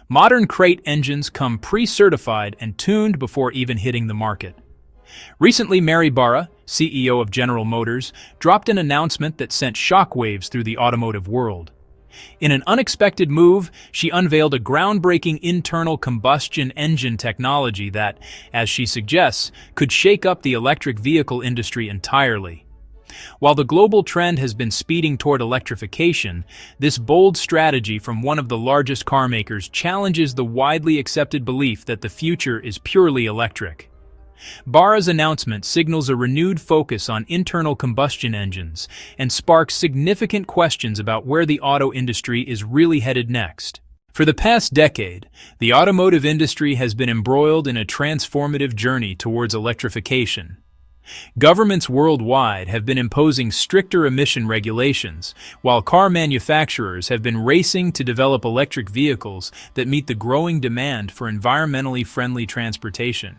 Modern crate engines come pre-certified and tuned before even hitting the market. Recently, Mary Barra, CEO of General Motors, dropped an announcement that sent shockwaves through the automotive world. In an unexpected move, she unveiled a groundbreaking internal combustion engine technology that, as she suggests, could shake up the electric vehicle industry entirely. While the global trend has been speeding toward electrification, this bold strategy from one of the largest car makers challenges the widely accepted belief that the future is purely electric. Barra's announcement signals a renewed focus on internal combustion engines and sparks significant questions about where the auto industry is really headed next. For the past decade, the automotive industry has been embroiled in a transformative journey towards electrification. Governments worldwide have been imposing stricter emission regulations, while car manufacturers have been racing to develop electric vehicles that meet the growing demand for environmentally friendly transportation.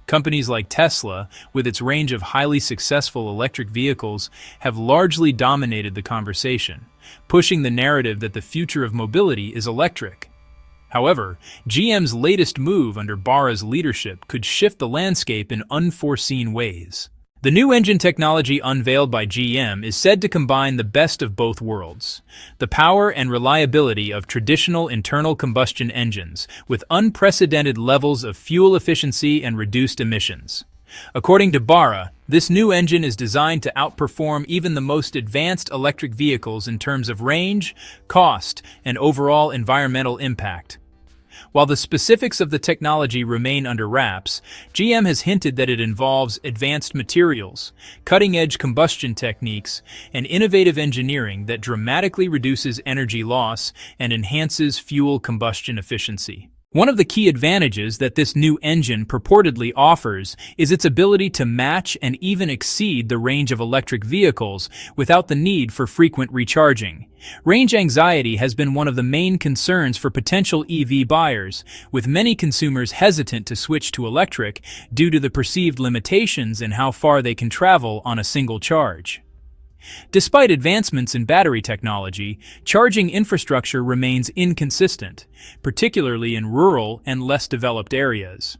Companies like Tesla, with its range of highly successful electric vehicles, have largely dominated the conversation, pushing the narrative that the future of mobility is electric. However, GM's latest move under Barra's leadership could shift the landscape in unforeseen ways. The new engine technology unveiled by GM is said to combine the best of both worlds, the power and reliability of traditional internal combustion engines, with unprecedented levels of fuel efficiency and reduced emissions. According to Barra, this new engine is designed to outperform even the most advanced electric vehicles in terms of range, cost, and overall environmental impact. While the specifics of the technology remain under wraps, GM has hinted that it involves advanced materials, cutting-edge combustion techniques, and innovative engineering that dramatically reduces energy loss and enhances fuel combustion efficiency. One of the key advantages that this new engine purportedly offers is its ability to match and even exceed the range of electric vehicles without the need for frequent recharging. Range anxiety has been one of the main concerns for potential EV buyers, with many consumers hesitant to switch to electric due to the perceived limitations in how far they can travel on a single charge. Despite advancements in battery technology, charging infrastructure remains inconsistent, particularly in rural and less developed areas.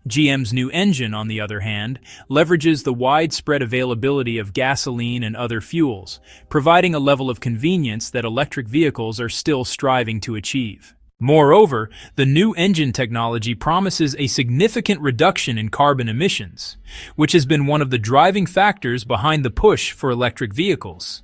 GM's new engine, on the other hand, leverages the widespread availability of gasoline and other fuels, providing a level of convenience that electric vehicles are still striving to achieve. Moreover, the new engine technology promises a significant reduction in carbon emissions, which has been one of the driving factors behind the push for electric vehicles.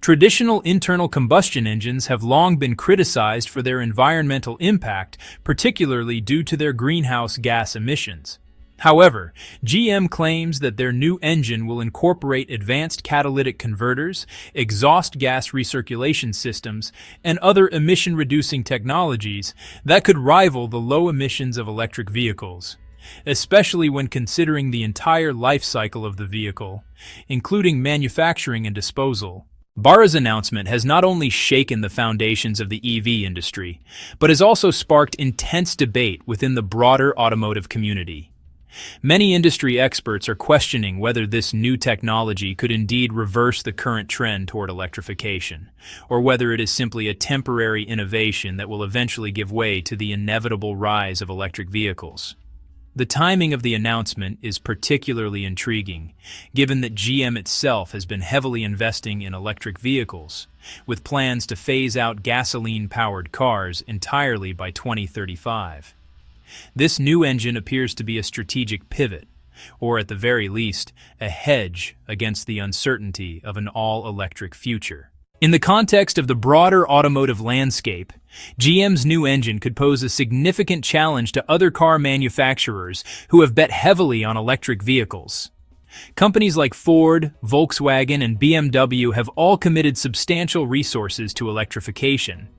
Traditional internal combustion engines have long been criticized for their environmental impact, particularly due to their greenhouse gas emissions. However, GM claims that their new engine will incorporate advanced catalytic converters, exhaust gas recirculation systems, and other emission-reducing technologies that could rival the low emissions of electric vehicles, especially when considering the entire life cycle of the vehicle, including manufacturing and disposal. Barra's announcement has not only shaken the foundations of the EV industry, but has also sparked intense debate within the broader automotive community. Many industry experts are questioning whether this new technology could indeed reverse the current trend toward electrification, or whether it is simply a temporary innovation that will eventually give way to the inevitable rise of electric vehicles. The timing of the announcement is particularly intriguing, given that GM itself has been heavily investing in electric vehicles, with plans to phase out gasoline-powered cars entirely by 2035. This new engine appears to be a strategic pivot, or at the very least, a hedge against the uncertainty of an all-electric future. In the context of the broader automotive landscape, GM's new engine could pose a significant challenge to other car manufacturers who have bet heavily on electric vehicles. Companies like Ford, Volkswagen, and BMW have all committed substantial resources to electrification.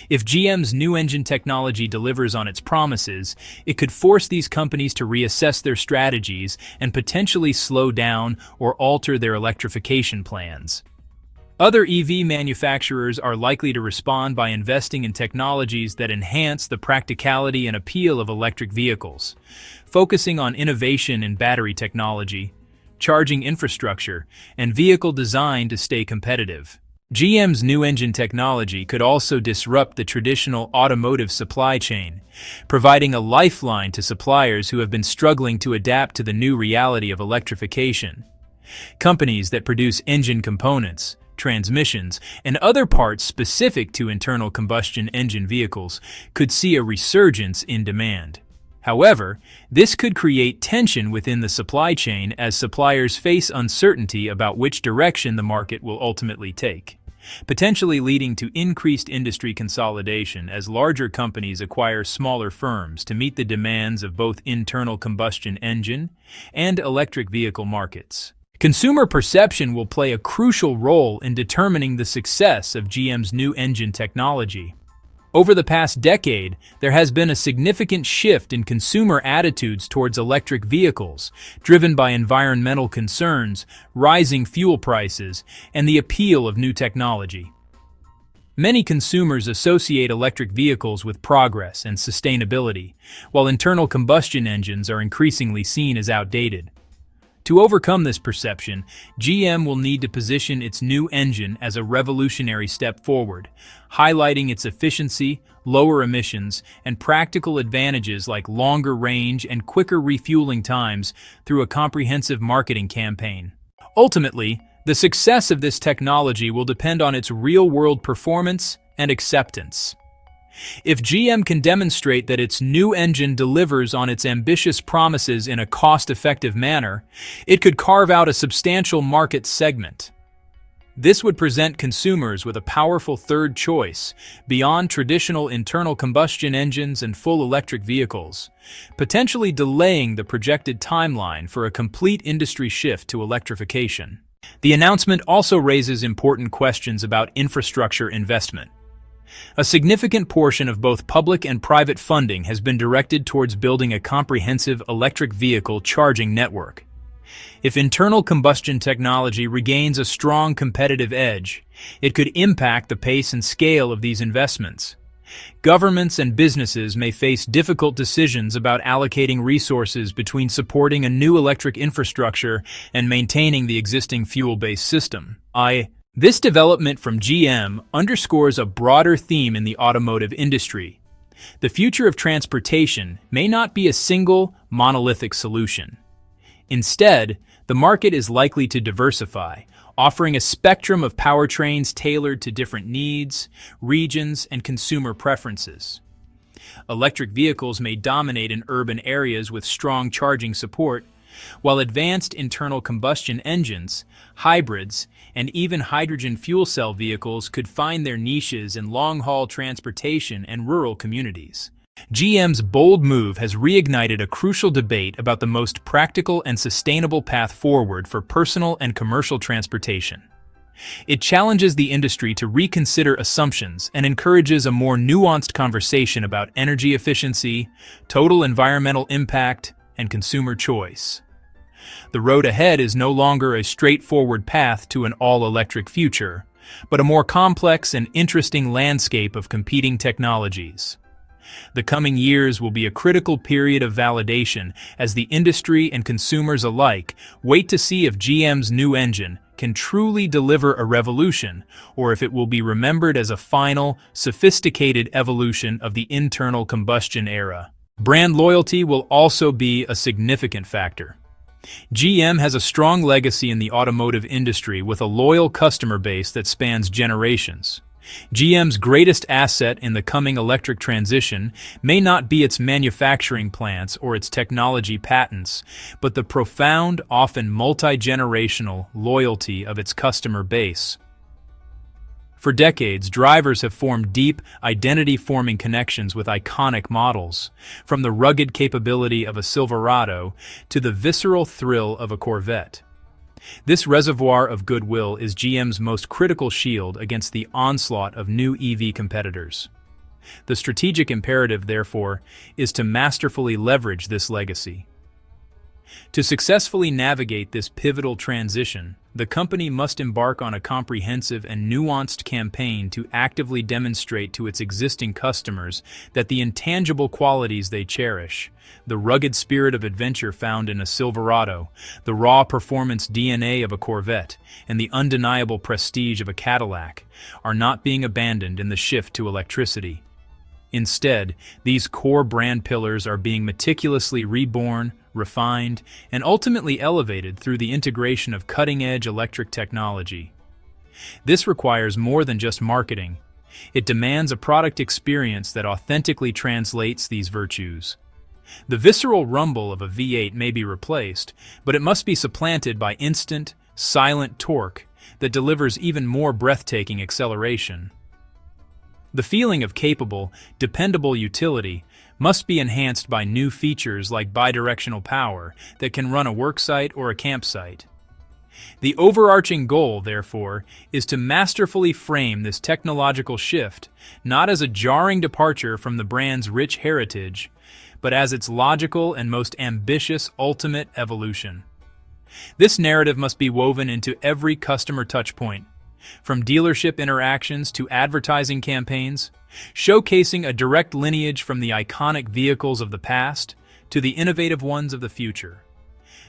If GM's new engine technology delivers on its promises, it could force these companies to reassess their strategies and potentially slow down or alter their electrification plans. Other EV manufacturers are likely to respond by investing in technologies that enhance the practicality and appeal of electric vehicles, focusing on innovation in battery technology, charging infrastructure, and vehicle design to stay competitive. GM's new engine technology could also disrupt the traditional automotive supply chain, providing a lifeline to suppliers who have been struggling to adapt to the new reality of electrification. Companies that produce engine components, transmissions, and other parts specific to internal combustion engine vehicles could see a resurgence in demand. However, this could create tension within the supply chain as suppliers face uncertainty about which direction the market will ultimately take, potentially leading to increased industry consolidation as larger companies acquire smaller firms to meet the demands of both internal combustion engine and electric vehicle markets. Consumer perception will play a crucial role in determining the success of GM's new engine technology. Over the past decade, there has been a significant shift in consumer attitudes towards electric vehicles, driven by environmental concerns, rising fuel prices, and the appeal of new technology. Many consumers associate electric vehicles with progress and sustainability, while internal combustion engines are increasingly seen as outdated. To overcome this perception, GM will need to position its new engine as a revolutionary step forward, highlighting its efficiency, lower emissions, and practical advantages like longer range and quicker refueling times through a comprehensive marketing campaign. Ultimately, the success of this technology will depend on its real-world performance and acceptance. If GM can demonstrate that its new engine delivers on its ambitious promises in a cost-effective manner, it could carve out a substantial market segment. This would present consumers with a powerful third choice beyond traditional internal combustion engines and full electric vehicles, potentially delaying the projected timeline for a complete industry shift to electrification. The announcement also raises important questions about infrastructure investment. A significant portion of both public and private funding has been directed towards building a comprehensive electric vehicle charging network. If internal combustion technology regains a strong competitive edge, it could impact the pace and scale of these investments. Governments and businesses may face difficult decisions about allocating resources between supporting a new electric infrastructure and maintaining the existing fuel-based system. This development from GM underscores a broader theme in the automotive industry. The future of transportation may not be a single, monolithic solution. Instead, the market is likely to diversify, offering a spectrum of powertrains tailored to different needs, regions, and consumer preferences. Electric vehicles may dominate in urban areas with strong charging support, while advanced internal combustion engines, hybrids, and even hydrogen fuel cell vehicles could find their niches in long-haul transportation and rural communities. GM's bold move has reignited a crucial debate about the most practical and sustainable path forward for personal and commercial transportation. It challenges the industry to reconsider assumptions and encourages a more nuanced conversation about energy efficiency, total environmental impact, and consumer choice. The road ahead is no longer a straightforward path to an all-electric future, but a more complex and interesting landscape of competing technologies. The coming years will be a critical period of validation as the industry and consumers alike wait to see if GM's new engine can truly deliver a revolution, or if it will be remembered as a final, sophisticated evolution of the internal combustion era. Brand loyalty will also be a significant factor. GM has a strong legacy in the automotive industry with a loyal customer base that spans generations. GM's greatest asset in the coming electric transition may not be its manufacturing plants or its technology patents, but the profound, often multi-generational loyalty of its customer base. For decades, drivers have formed deep, identity-forming connections with iconic models, from the rugged capability of a Silverado to the visceral thrill of a Corvette. This reservoir of goodwill is GM's most critical shield against the onslaught of new EV competitors. The strategic imperative, therefore, is to masterfully leverage this legacy. To successfully navigate this pivotal transition, The company must embark on a comprehensive and nuanced campaign to actively demonstrate to its existing customers that the intangible qualities they cherish, the rugged spirit of adventure found in a Silverado, the raw performance DNA of a Corvette, and the undeniable prestige of a Cadillac, are not being abandoned in the shift to electricity. Instead, these core brand pillars are being meticulously reborn, refined, and ultimately elevated through the integration of cutting-edge electric technology. This requires more than just marketing. It demands a product experience that authentically translates these virtues. The visceral rumble of a V8 may be replaced, but it must be supplanted by instant, silent torque that delivers even more breathtaking acceleration. The feeling of capable, dependable utility must be enhanced by new features like bidirectional power that can run a worksite or a campsite. The overarching goal, therefore, is to masterfully frame this technological shift not as a jarring departure from the brand's rich heritage, but as its logical and most ambitious ultimate evolution. This narrative must be woven into every customer touchpoint, from dealership interactions to advertising campaigns, showcasing a direct lineage from the iconic vehicles of the past to the innovative ones of the future.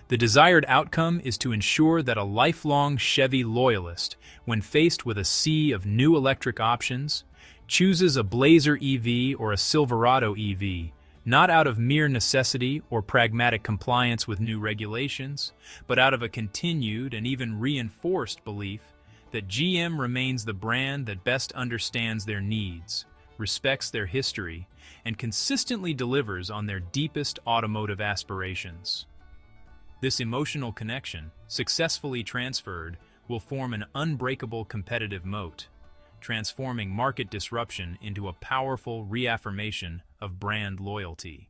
The desired outcome is to ensure that a lifelong Chevy loyalist, when faced with a sea of new electric options, chooses a Blazer EV or a Silverado EV, not out of mere necessity or pragmatic compliance with new regulations, but out of a continued and even reinforced belief that GM remains the brand that best understands their needs, respects their history, and consistently delivers on their deepest automotive aspirations. This emotional connection, successfully transferred, will form an unbreakable competitive moat, transforming market disruption into a powerful reaffirmation of brand loyalty.